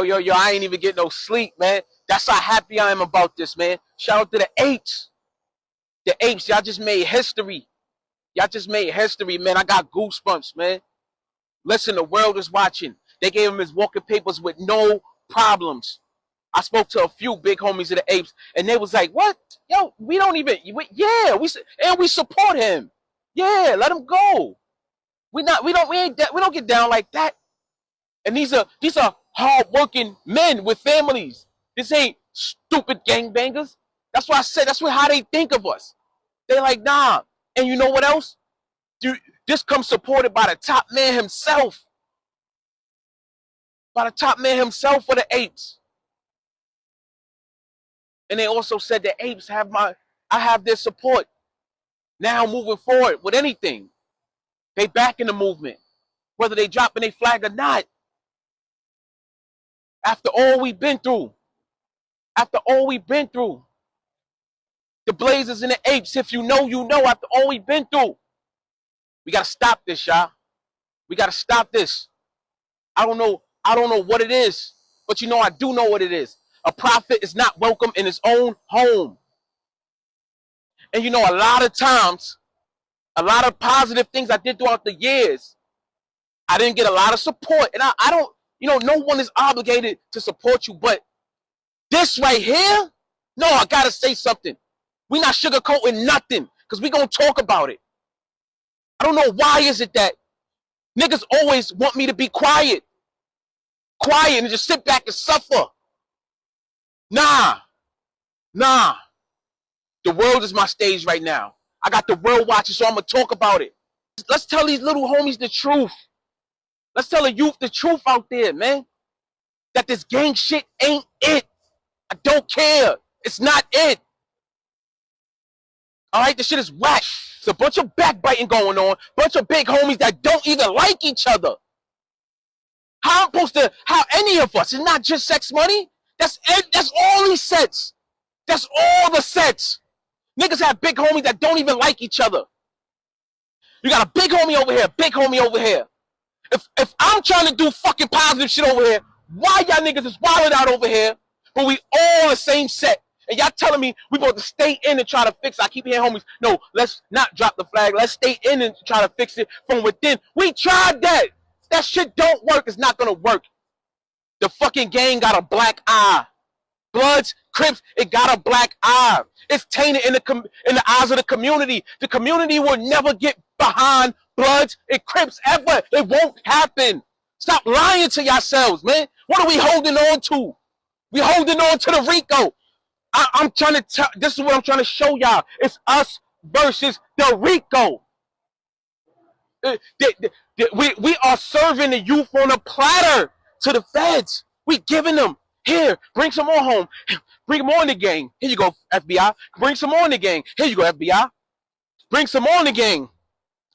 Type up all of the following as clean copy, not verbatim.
Yo, I ain't even get no sleep, man. That's how happy I am about this, man. Shout out to the apes. The apes, y'all just made history. Y'all just made history, man. I got goosebumps, man. Listen, the world is watching. They gave him his walking papers with no problems. I spoke to a few big homies of the apes, and they was like, "What? Yo, we don't even. We support him. Yeah, let him go. We don't get down like that. And these are hard-working men with families. This ain't stupid gangbangers. That's why I said how they think of us. They like, nah. And you know what else? This comes supported by the top man himself. By the top man himself for the apes. And they also said the apes I have their support. Now moving forward with anything. They back in the movement. Whether they dropping their flag or not. After all we've been through. After all we've been through. The Blazers and the apes, if you know, you know, after all we've been through. We gotta stop this, y'all. We gotta stop this. I don't know what it is, but you know I do know what it is. A prophet is not welcome in his own home. And you know, a lot of times, a lot of positive things I did throughout the years, I didn't get a lot of support. And I don't, no one is obligated to support you, but this right here, no, I gotta say something. We're not sugarcoating nothing, because we're gonna talk about it. I don't know why is it that niggas always want me to be quiet. Quiet and just sit back and suffer. Nah. The world is my stage right now. I got the world watching, so I'm going to talk about it. Let's tell these little homies the truth. Let's tell the youth the truth out there, man. That this gang shit ain't it. I don't care. It's not it. All right, this shit is whack. It's a bunch of backbiting going on. Bunch of big homies that don't even like each other. How any of us? It's not just sex money. That's all these sets. That's all the sets. Niggas have big homies that don't even like each other. You got a big homie over here, big homie over here. If I'm trying to do fucking positive shit over here, why y'all niggas is wilding out over here, but we all the same set? And y'all telling me we supposed to stay in and try to fix it. I keep hearing homies, no, let's not drop the flag. Let's stay in and try to fix it from within. We tried that. That shit don't work. It's not going to work. The fucking gang got a black eye. Bloods, Crips, it got a black eye. It's tainted in the eyes of the community. The community will never get behind Bloods and Crips ever. It won't happen. Stop lying to yourselves, man. What are we holding on to? We holding on to the Rico. I'm trying to tell, this is what I'm trying to show y'all. It's us versus the Rico. We are serving the youth on a platter to the feds. We giving them, here, bring some more home. Bring more in the gang. Here you go, FBI. Bring some more in the gang. Here you go, FBI. Bring some more in the gang.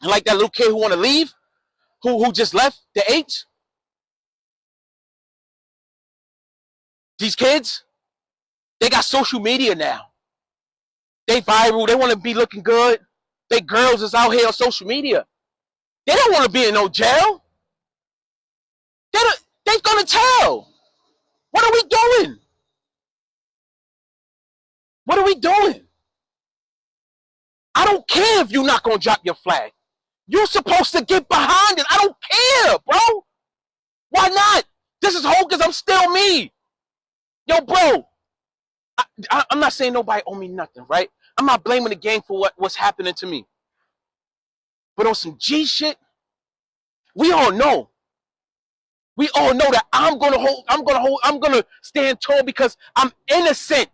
Like that little kid who want to leave, who just left the H. These kids, they got social media now. They viral. They want to be looking good. They girls is out here on social media. They don't want to be in no jail. They're going to tell. What are we doing? What are we doing? I don't care if you're not going to drop your flag. You're supposed to get behind it. I don't care, bro. Why not? This is Hocus. I'm still me. Yo, bro. I'm not saying nobody owe me nothing, right? I'm not blaming the gang for what's happening to me. But on some G shit, we all know. We all know that I'm gonna stand tall because I'm innocent.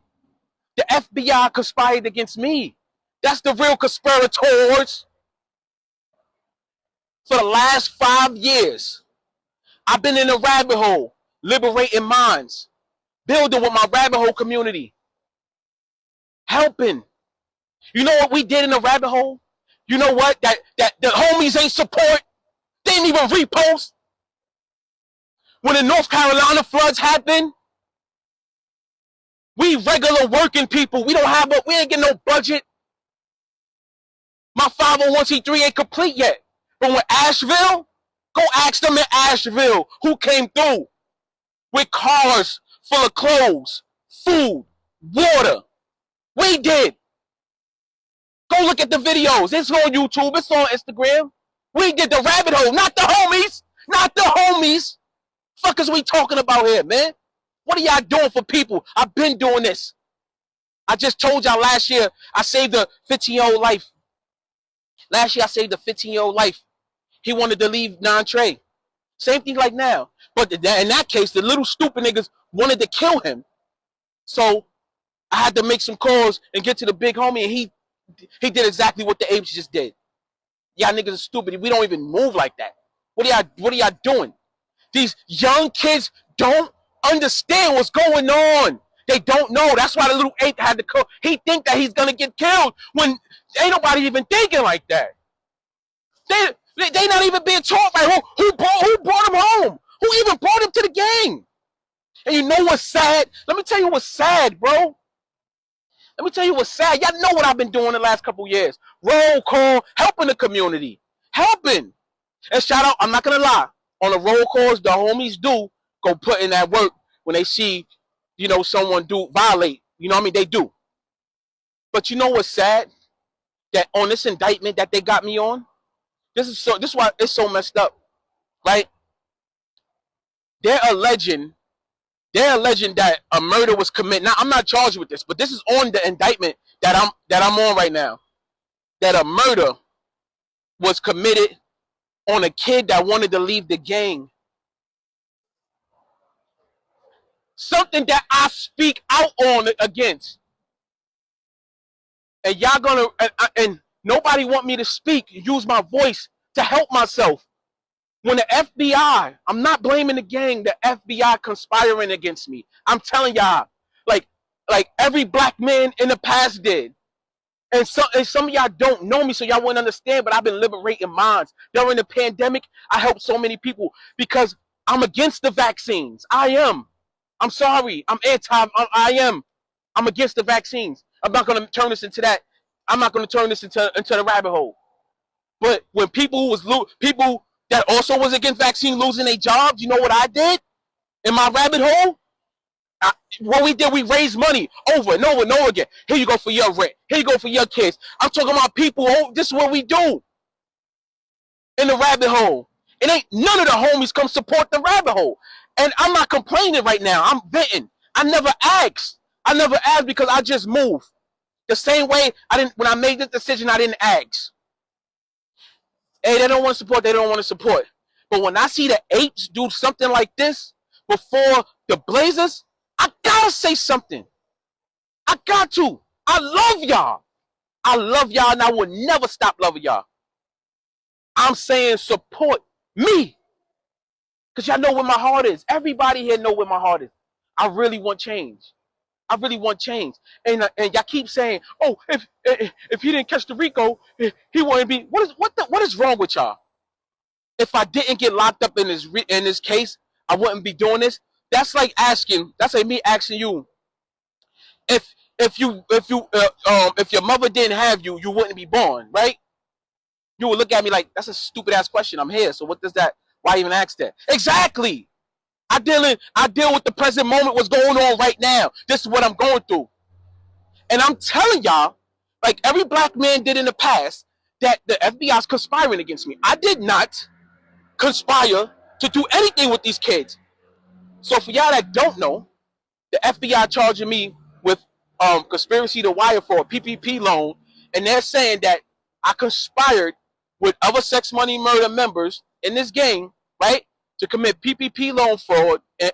The FBI conspired against me. That's the real conspirators. For the last 5 years, I've been in a rabbit hole, liberating minds, building with my rabbit hole community, helping. You know what we did in the rabbit hole? You know what? That the homies ain't support. They didn't even repost. When the North Carolina floods happened, we regular working people. We ain't getting no budget. My 501c3 ain't complete yet. But when Asheville, go ask them in Asheville who came through with cars full of clothes, food, water. We did. Go look at the videos. It's on YouTube. It's on Instagram. We did the rabbit hole, not the homies. Not the homies. Fuck is we talking about here, man? What are y'all doing for people? I've been doing this. I just told y'all last year I saved a 15-year-old life. Last year I saved a 15-year-old life. He wanted to leave non-trade. Same thing like now. But in that case, the little stupid niggas wanted to kill him. So I had to make some calls and get to the big homie, and he did exactly what the apes just did. Y'all niggas are stupid. We don't even move like that. What are y'all doing? These young kids don't understand what's going on. They don't know. That's why the little ape had to come. He think that he's gonna get killed when ain't nobody even thinking like that. They not even being taught like who brought him home? Who even brought him to the game? And you know what's sad? Let me tell you what's sad, bro. Let me tell you what's sad. Y'all know what I've been doing the last couple years. Roll call, helping the community. Helping. And shout out, I'm not going to lie. On the roll calls, the homies do go put in that work when they see, you know, someone do violate. You know what I mean? They do. But you know what's sad? That on this indictment that they got me on, this is why it's so messed up. Right? They're alleging that a murder was committed. Now, I'm not charged with this, but this is on the indictment that I'm on right now. That a murder was committed on a kid that wanted to leave the gang. Something that I speak out on against. And y'all gonna and nobody want me to speak, use my voice to help myself. When the FBI, I'm not blaming the gang, the FBI conspiring against me. I'm telling y'all, like every black man in the past did. And some of y'all don't know me, so y'all wouldn't understand, but I've been liberating minds. During the pandemic, I helped so many people because I'm against the vaccines. I am. I'm sorry. I'm I am. I'm against the vaccines. I'm not going to turn this into that. I'm not going to turn this into the rabbit hole. But when people that also was against vaccine losing their jobs, you know what I did in my rabbit hole? What we did, we raised money over and over and over again. Here you go for your rent. Here you go for your kids. I'm talking about people. This is what we do in the rabbit hole. It ain't none of the homies come support the rabbit hole. And I'm not complaining right now. I'm venting. I never asked. Because I just moved. The same way when I made this decision, I didn't ask. Hey, they don't want to support. They don't want to support. But when I see the apes do something like this before the Blazers, I gotta say something. I got to. I love y'all. And I will never stop loving y'all. I'm saying support me. Because y'all know where my heart is. Everybody here know where my heart is. I really want change. And y'all keep saying, oh, if he didn't catch the Rico, he wouldn't be. What is wrong with y'all? If I didn't get locked up in this case, I wouldn't be doing this. That's like me asking you, if your mother didn't have you, you wouldn't be born, right? You would look at me like, that's a stupid ass question. I'm here, so what does that? Why even ask that? Exactly. I deal with the present moment, what's going on right now. This is what I'm going through. And I'm telling y'all, like every black man did in the past, that the FBI is conspiring against me. I did not conspire to do anything with these kids. So for y'all that don't know, the FBI charging me with conspiracy to wire for a PPP loan, and they're saying that I conspired with other sex money murder members in this gang, right, to commit PPP loan fraud and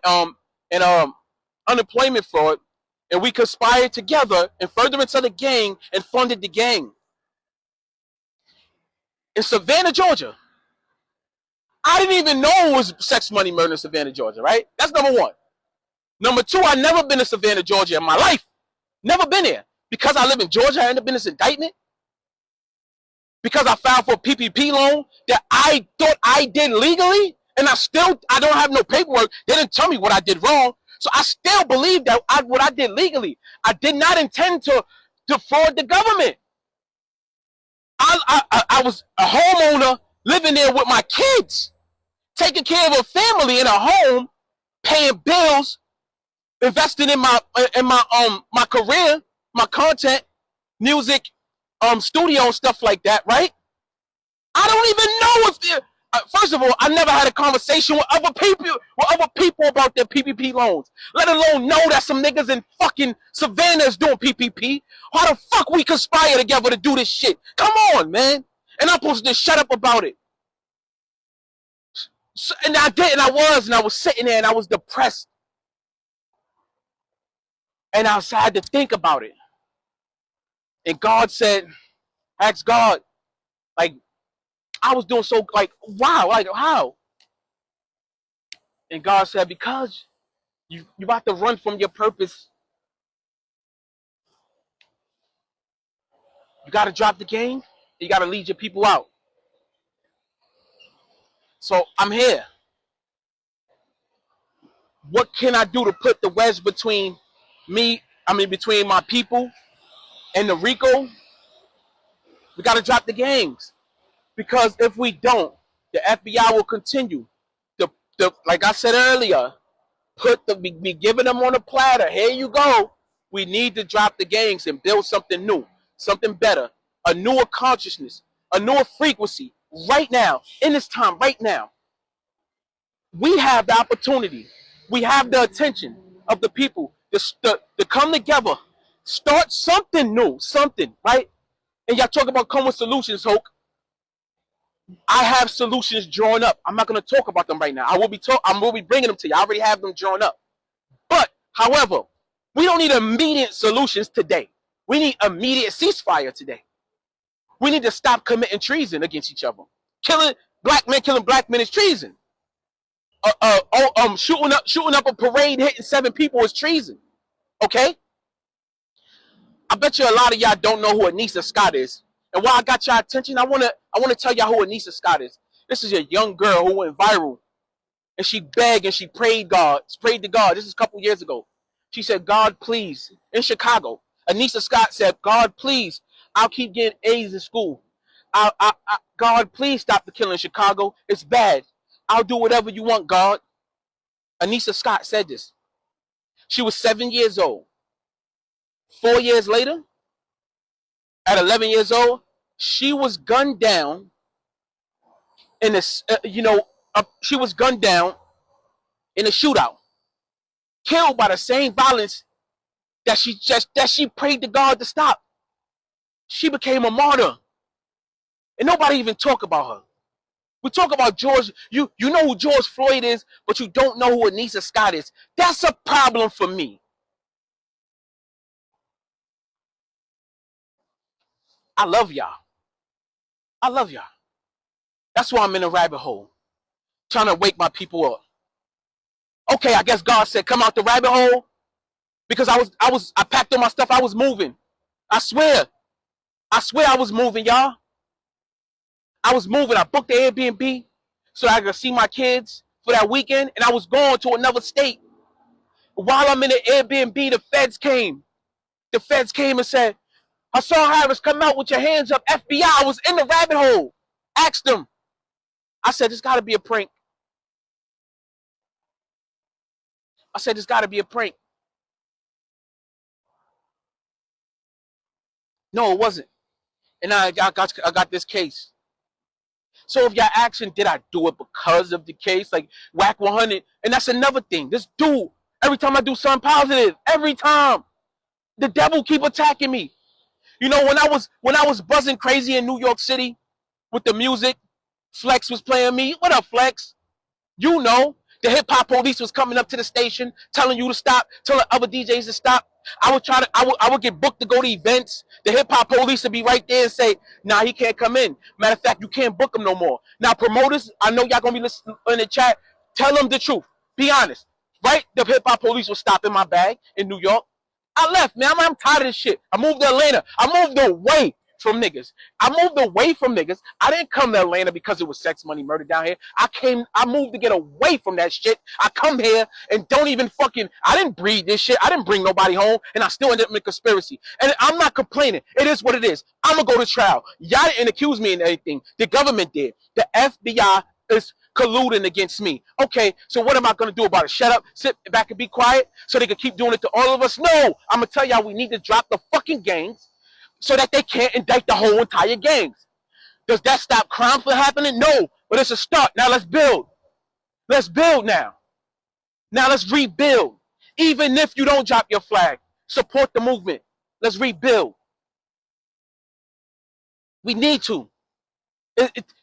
unemployment fraud, and we conspired together in furtherance of the gang and funded the gang in Savannah, Georgia. I didn't even know it was sex money murder in Savannah, Georgia, right? That's number one. Number two, I've never been to Savannah, Georgia in my life. Never been there. Because I live in Georgia, I ended up in this indictment. Because I filed for a PPP loan that I thought I did legally, and I don't have no paperwork. They didn't tell me what I did wrong. So I still believe that what I did legally. I did not intend to defraud the government. I was a homeowner living there with my kids, taking care of a family in a home paying bills, investing in my career, my content, music, studio and stuff like that, right? I don't even know if first of all, I never had a conversation with other people about their PPP loans. Let alone know that some niggas in fucking Savannah is doing PPP. How the fuck we conspire together to do this shit? Come on, man. And I'm supposed to just shut up about it. So, and I did, and I was sitting there, and I was depressed, and I had to think about it. And God said, ask God, like, I was doing so, like, wow, like, how? And God said, because you about to run from your purpose, you got to drop the game, you got to lead your people out. So I'm here. What can I do to put the wedge between between my people and the RICO? We got to drop the games. Because if we don't, the FBI will continue. Like I said earlier, be giving them on a platter. Here you go. We need to drop the games and build something new, something better, a newer consciousness, a newer frequency. Right now, in this time, right now, we have the opportunity. We have the attention of the people to come together, start something new, something, right? And y'all talk about come with solutions, Hoke. I have solutions drawn up. I'm not going to talk about them right now. I will be bringing them to you. I already have them drawn up. But, however, we don't need immediate solutions today. We need immediate ceasefire today. We need to stop committing treason against each other. Killing black men is treason. Shooting up a parade, hitting 7 people is treason. Okay? I bet you a lot of y'all don't know who Anissa Scott is. And while I got y'all attention, I wanna tell y'all who Anissa Scott is. This is a young girl who went viral, and she begged and she prayed to God. This is a couple years ago. She said, "God, please," in Chicago. Anissa Scott said, "God, please, I'll keep getting A's in school. God, please stop the killing in Chicago. It's bad. I'll do whatever you want, God." Anissa Scott said this. She was 7 years old. 4 years later, at 11 years old, she was gunned down in she was gunned down in a shootout, killed by the same violence that she prayed to God to stop. She became a martyr, and nobody even talk about her. We talk about George. You know who George Floyd is, but you don't know who Anissa Scott is. That's a problem for me. I love y'all. I love y'all. That's why I'm in a rabbit hole, trying to wake my people up. Okay, I guess God said, come out the rabbit hole, because I packed all my stuff. I was moving. I swear I was moving, y'all. I was moving. I booked the Airbnb so I could see my kids for that weekend, and I was going to another state. While I'm in the Airbnb, the feds came. The feds came and said, Hassan Harris, come out with your hands up. FBI, I was in the rabbit hole. Asked them. I said, this got to be a prank. I said, this got to be a prank. No, it wasn't. And I got this case. So if y'all asking, did I do it because of the case? Like Whack 100. And that's another thing. This dude, every time I do something positive, every time, the devil keep attacking me. You know, when I was buzzing crazy in New York City with the music, Flex was playing me. What up, Flex? You know, the hip hop police was coming up to the station, telling you to stop, telling other DJs to stop. I would get booked to go to events. The hip hop police would be right there and say, nah, he can't come in. Matter of fact, you can't book him no more. Now, promoters, I know y'all gonna be listening in the chat. Tell them the truth. Be honest. Right? The hip hop police was stopping my bag in New York. I left, man. I'm tired of this shit. I moved to Atlanta. I moved away from niggas. I moved away from niggas. I didn't come to Atlanta because it was sex, money, murder down here. I moved to get away from that shit. I come here and don't even I didn't breed this shit. I didn't bring nobody home, and I still ended up in a conspiracy. And I'm not complaining. It is what it is. I'm going to go to trial. Y'all didn't accuse me of anything. The government did. The FBI is colluding against me. Okay, so what am I going to do about it? Shut up, sit back and be quiet so they can keep doing it to all of us? No, I'm going to tell y'all we need to drop the fucking gangs so that they can't indict the whole entire gangs. Does that stop crime from happening? No, but it's a start. Now let's build. Let's build now. Now let's rebuild. Even if you don't drop your flag, support the movement. Let's rebuild. We need to.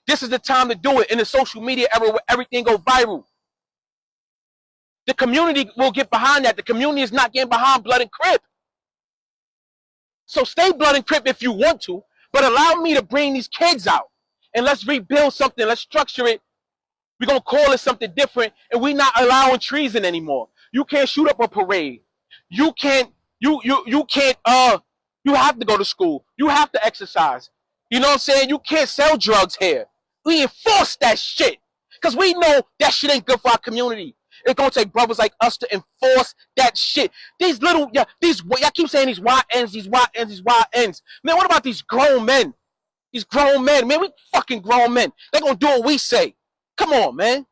This is the time to do it in the social media era where everything goes viral. The community will get behind that. The community is not getting behind Blood and Crip. So stay Blood and Crip if you want to, but allow me to bring these kids out. And let's rebuild something. Let's structure it. We're going to call it something different, and we're not allowing treason anymore. You can't shoot up a parade. You can't, you can't, you have to go to school. You have to exercise. You know what I'm saying? You can't sell drugs here. We enforce that shit. Because we know that shit ain't good for our community. It's going to take brothers like us to enforce that shit. These little, y'all keep saying these YNs, these YNs, these YNs. Man, what about these grown men? These grown men. Man, we fucking grown men. They're going to do what we say. Come on, man.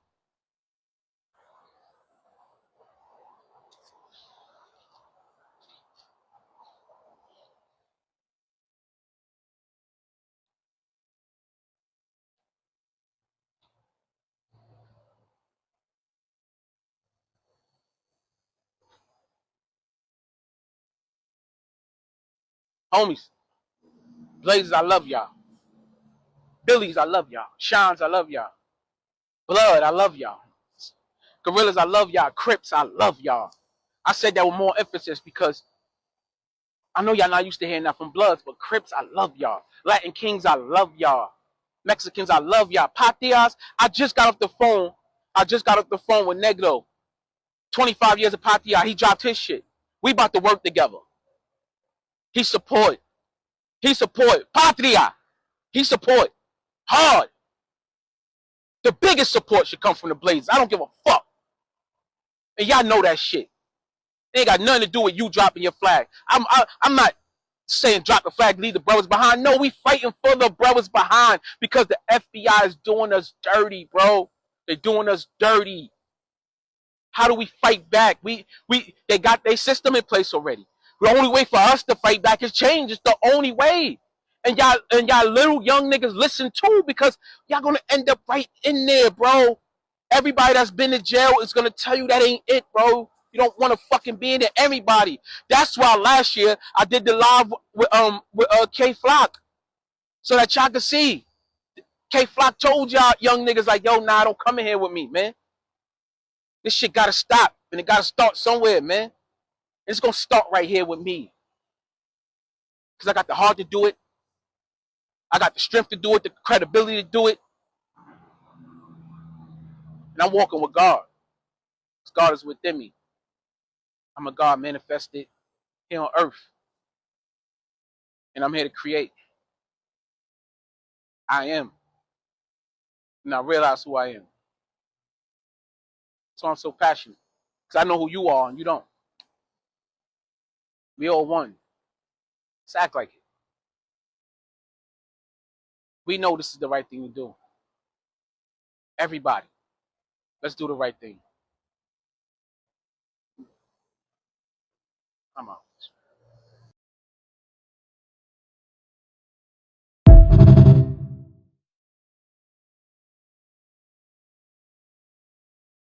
Homies, Blazers, I love y'all. Billies, I love y'all. Shines, I love y'all. Blood, I love y'all. Gorillas, I love y'all. Crips, I love y'all. I said that with more emphasis because I know y'all not used to hearing that from Bloods, but Crips, I love y'all. Latin Kings, I love y'all. Mexicans, I love y'all. Patias, I just got off the phone. With Negro. 25 years of Patia. He dropped his shit. We about to work together. He support. Patria. He support. Hard. The biggest support should come from the Blazers. I don't give a fuck. And y'all know that shit. It ain't got nothing to do with you dropping your flag. I'm not saying drop the flag, leave the brothers behind. No, we fighting for the brothers behind because the FBI is doing us dirty, bro. They're doing us dirty. How do we fight back? They got their system in place already. The only way for us to fight back is change. It's the only way. And y'all little young niggas listen too because y'all gonna end up right in there, bro. Everybody that's been to jail is gonna tell you that ain't it, bro. You don't want to fucking be in there. Everybody. That's why last year I did the live with K Flock so that y'all could see. K Flock told y'all young niggas like, yo, nah, don't come in here with me, man. This shit gotta stop, and it gotta start somewhere, man. It's gonna start right here with me, cause I got the heart to do it. I got the strength to do it, the credibility to do it, and I'm walking with God. Cause God is within me. I'm a God manifested here on earth, and I'm here to create. I am, and I realize who I am. So I'm so passionate, cause I know who you are and you don't. We all one. Let's act like it. We know this is the right thing to do. Everybody, let's do the right thing. I'm out.